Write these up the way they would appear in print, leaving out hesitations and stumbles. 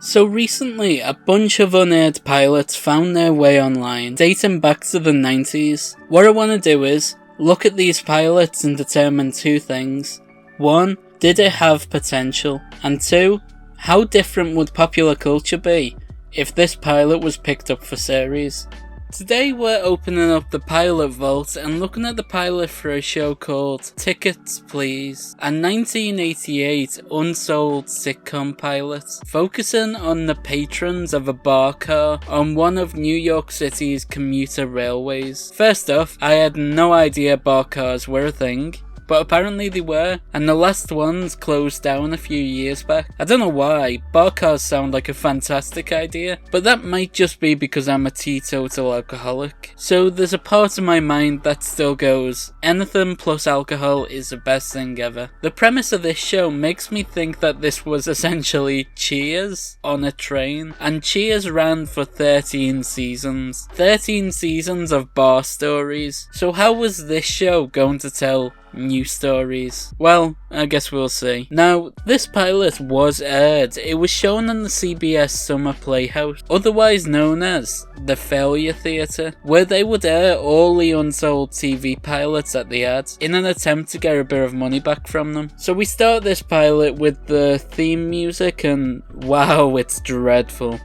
So recently, a bunch of unaired pilots found their way online, dating back to the 90s. What I want to do is look at these pilots and determine two things. 1. Did it have potential? And 2. How different would popular culture be if this pilot was picked up for series? Today we're opening up the pilot vault and looking at the pilot for a show called Tickets Please, a 1988 unsold sitcom pilot, focusing on the patrons of a bar car on one of New York City's commuter railways. First off, I had no idea bar cars were a thing, but apparently they were, and the last ones closed down a few years back. I don't know why, bar cars sound like a fantastic idea, but that might just be because I'm a teetotal alcoholic. So there's a part of my mind that still goes, anything plus alcohol is the best thing ever. The premise of this show makes me think that this was essentially Cheers on a train, and Cheers ran for 13 seasons. 13 seasons of bar stories. So how was this show going to tell new stories? Well, I guess we'll see. Now, this pilot was aired. It was shown on the CBS Summer Playhouse, otherwise known as the Failure Theatre, where they would air all the unsold TV pilots that they had, in an attempt to get a bit of money back from them. So we start this pilot with the theme music, and wow, it's dreadful.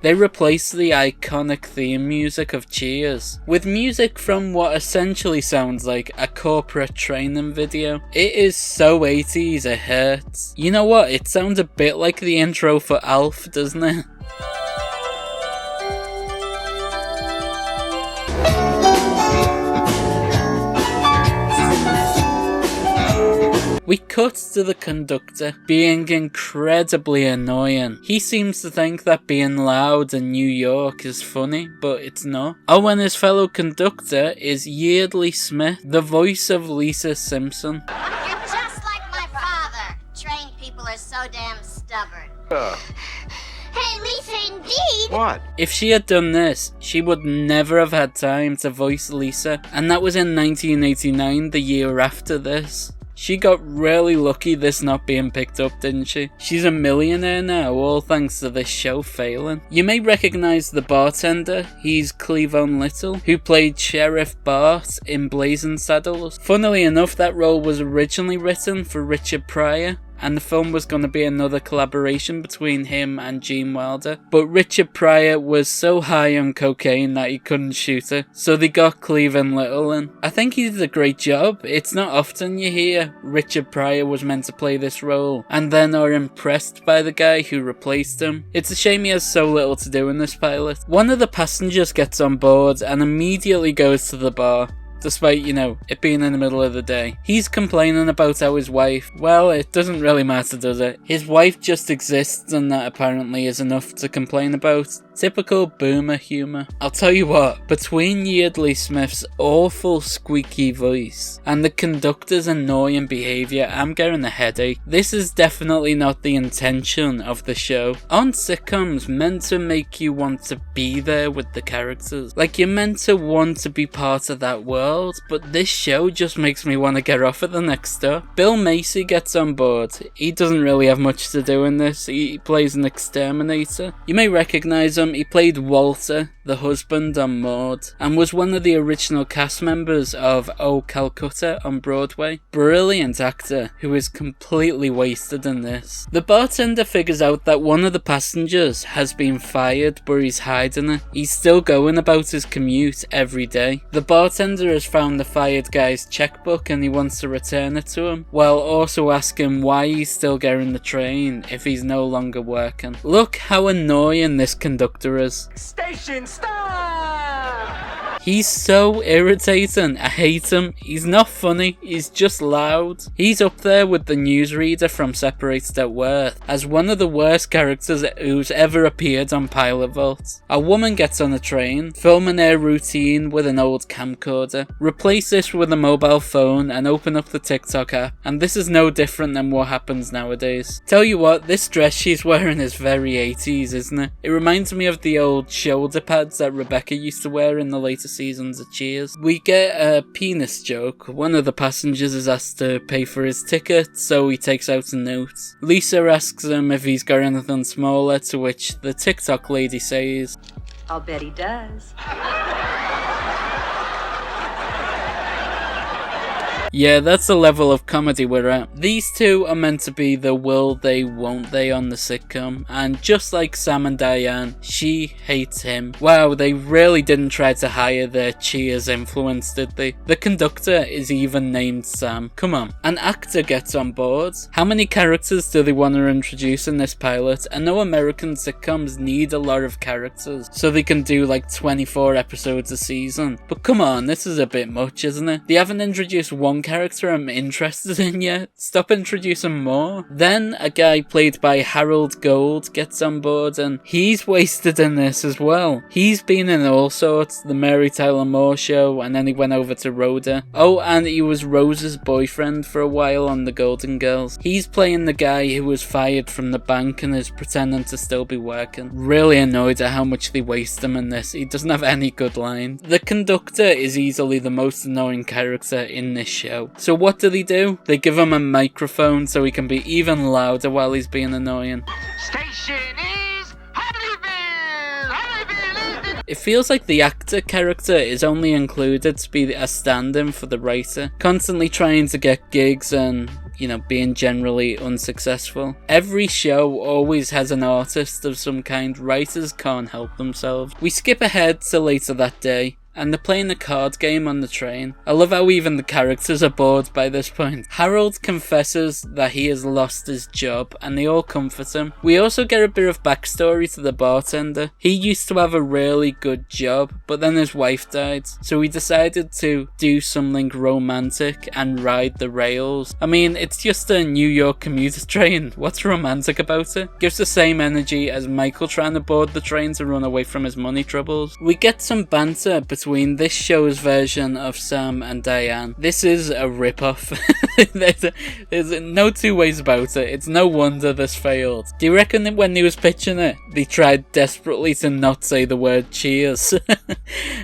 They replaced the iconic theme music of Cheers with music from what essentially sounds like a corporate training video. It is so 80s it hurts. You know what, it sounds a bit like the intro for Alf, doesn't it? We cut to the conductor being incredibly annoying. He seems to think that being loud in New York is funny, but it's not. Oh, and his fellow conductor is Yeardley Smith, the voice of Lisa Simpson. You're just like my father. Trained people are so damn stubborn. Hey, Lisa, indeed! What? If she had done this, she would never have had time to voice Lisa, and that was in 1989, the year after this. She got really lucky this not being picked up, didn't she? She's a millionaire now, all thanks to this show failing. You may recognise the bartender. He's Cleavon Little, who played Sheriff Bart in Blazing Saddles. Funnily enough, that role was originally written for Richard Pryor, and the film was going to be another collaboration between him and Gene Wilder. But Richard Pryor was so high on cocaine that he couldn't shoot it, so they got Cleavon Little in. I think he did a great job. It's not often you hear Richard Pryor was meant to play this role, and then are impressed by the guy who replaced him. It's a shame he has so little to do in this pilot. One of the passengers gets on board and immediately goes to the bar, despite, you know, it being in the middle of the day. He's complaining about how his wife, well, it doesn't really matter, does it? His wife just exists, and that apparently is enough to complain about. Typical boomer humour. I'll tell you what, between Yeardley Smith's awful squeaky voice and the conductor's annoying behaviour, I'm getting a headache. This is definitely not the intention of the show. Aren't sitcoms meant to make you want to be there with the characters? Like, you're meant to want to be part of that world, but this show just makes me want to get off at the next stop. Bill Macy gets on board. He doesn't really have much to do in this. He plays an exterminator. You may recognise him. He played Walter, the husband on Maude, and was one of the original cast members of Oh Calcutta on Broadway. Brilliant actor who is completely wasted in this. The bartender figures out that one of the passengers has been fired, but he's hiding it. He's still going about his commute every day. The bartender has found the fired guy's checkbook and he wants to return it to him, while also asking why he's still getting the train if he's no longer working. Look how annoying this conductor is. Station stop! He's so irritating. I hate him. He's not funny. He's just loud. He's up there with the newsreader from Separated at Worth as one of the worst characters who's ever appeared on Pilot Vault. A woman gets on a train, filming their routine with an old camcorder. Replace this with a mobile phone and open up the TikTok app, and this is no different than what happens nowadays. Tell you what, this dress she's wearing is very 80s, isn't it? It reminds me of the old shoulder pads that Rebecca used to wear in the later seasons of Cheers. We get a penis joke. One of the passengers is asked to pay for his ticket, so he takes out a note. Lisa asks him if he's got anything smaller, to which the TikTok lady says, I'll bet he does. Yeah, that's the level of comedy we're at. These two are meant to be the will they, won't they on the sitcom, and just like Sam and Diane, she hates him. Wow, they really didn't try to hire their Cheers influence, did they? The conductor is even named Sam. Come on. An actor gets on board. How many characters do they want to introduce in this pilot? I know American sitcoms need a lot of characters, so they can do like 24 episodes a season. But come on, this is a bit much, isn't it? They haven't introduced one character I'm interested in yet. Stop introducing more. Then a guy played by Harold Gold gets on board, and he's wasted in this as well. He's been in all sorts, the Mary Tyler Moore Show, and then he went over to Rhoda. Oh, and he was Rose's boyfriend for a while on The Golden Girls. He's playing the guy who was fired from the bank and is pretending to still be working. Really annoyed at how much they waste him in this. He doesn't have any good lines. The conductor is easily the most annoying character in this show. So what do? They give him a microphone so he can be even louder while he's being annoying. Station is Hollyville! It feels like the actor character is only included to be a stand-in for the writer, constantly trying to get gigs and, you know, being generally unsuccessful. Every show always has an artist of some kind. Writers can't help themselves. We skip ahead to later that day, and they're playing a card game on the train. I love how even the characters are bored by this point. Harold confesses that he has lost his job, and they all comfort him. We also get a bit of backstory to the bartender. He used to have a really good job, but then his wife died, so he decided to do something romantic and ride the rails. I mean, it's just a New York commuter train. What's romantic about it? Gives the same energy as Michael trying to board the train to run away from his money troubles. We get some banter between this show's version of Sam and Diane. This is a rip-off. There's no two ways about it. It's no wonder this failed. Do you reckon that when they was pitching it, they tried desperately to not say the word Cheers?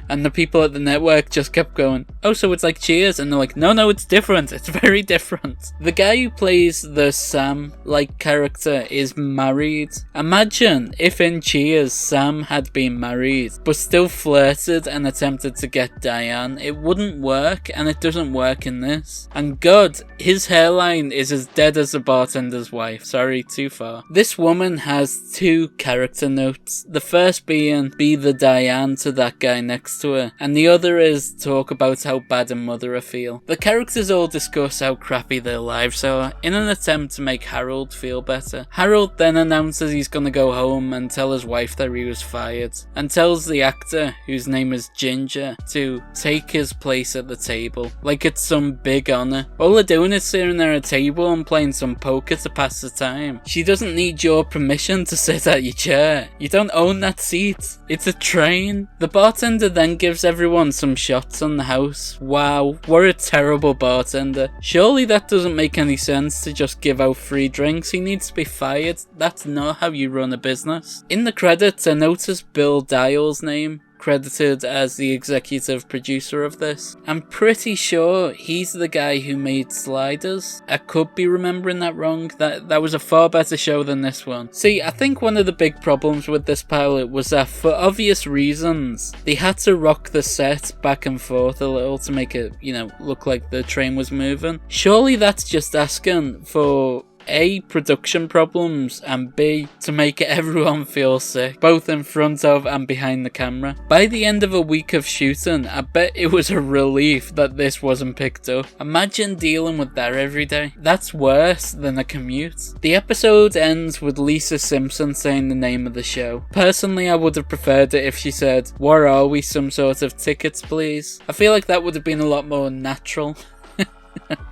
And the people at the network just kept going, oh, so it's like Cheers? And they're like, no, it's different. It's very different. The guy who plays the Sam-like character is married. Imagine if in Cheers, Sam had been married, but still flirted and attempted to get Diane. It wouldn't work, and it doesn't work in this. And God, his hairline is as dead as the bartender's wife. Sorry, too far. This woman has two character notes. The first being, be the Diane to that guy next to her, and the other is talk about how bad a mother I feel. The characters all discuss how crappy their lives are in an attempt to make Harold feel better. Harold then announces he's gonna go home and tell his wife that he was fired, and tells the actor, whose name is Ginger, to take his place at the table, like it's some big honour. All they're doing is sitting there at a table and playing some poker to pass the time. She doesn't need your permission to sit at your chair. You don't own that seat. It's a train. The bartender then gives everyone some shots on the house. Wow, what a terrible bartender. Surely that doesn't make any sense to just give out free drinks. He needs to be fired. That's not how you run a business. In the credits, I noticed Bill Dial's name, credited as the executive producer of this. I'm pretty sure he's the guy who made Sliders. I could be remembering that wrong. That was a far better show than this one. See, I think one of the big problems with this pilot was that for obvious reasons, they had to rock the set back and forth a little to make it, you know, look like the train was moving. Surely that's just asking for A, production problems, and B, to make everyone feel sick, both in front of and behind the camera. By the end of a week of shooting, I bet it was a relief that this wasn't picked up. Imagine dealing with that every day. That's worse than a commute. The episode ends with Lisa Simpson saying the name of the show. Personally, I would have preferred it if she said, "Where are we? Some sort of tickets, please." I feel like that would have been a lot more natural.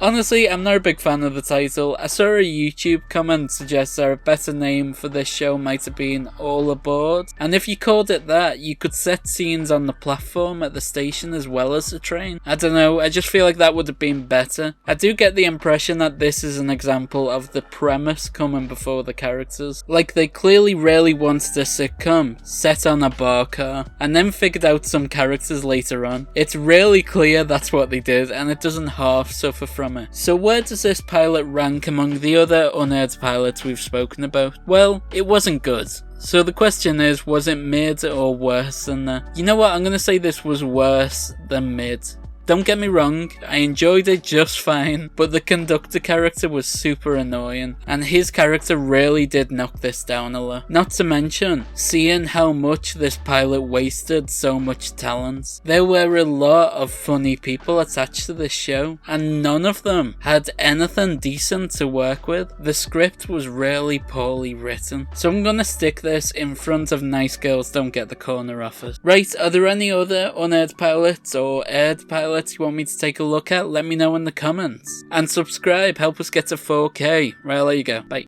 Honestly, I'm not a big fan of the title. I saw a YouTube comment suggest that a better name for this show might have been All Aboard, and if you called it that, you could set scenes on the platform at the station as well as the train. I don't know, I just feel like that would have been better. I do get the impression that this is an example of the premise coming before the characters. Like, they clearly really wanted a sitcom set on a bar car, and then figured out some characters later on. It's really clear that's what they did, and it doesn't half suffer from it. So where does this pilot rank among the other unaired pilots we've spoken about? Well, it wasn't good. So the question is, was it mid or worse than that? You know what, I'm gonna say this was worse than mid. Don't get me wrong, I enjoyed it just fine, but the conductor character was super annoying, and his character really did knock this down a lot. Not to mention, seeing how much this pilot wasted so much talent. There were a lot of funny people attached to this show, and none of them had anything decent to work with. The script was really poorly written, so I'm gonna stick this in front of Nice Girls Don't Get the Corner Office. Right, are there any other unaired pilots or aired pilots you want me to take a look at? Let me know in the comments. And subscribe, help us get to 4K. Right, I'll let you go. Bye.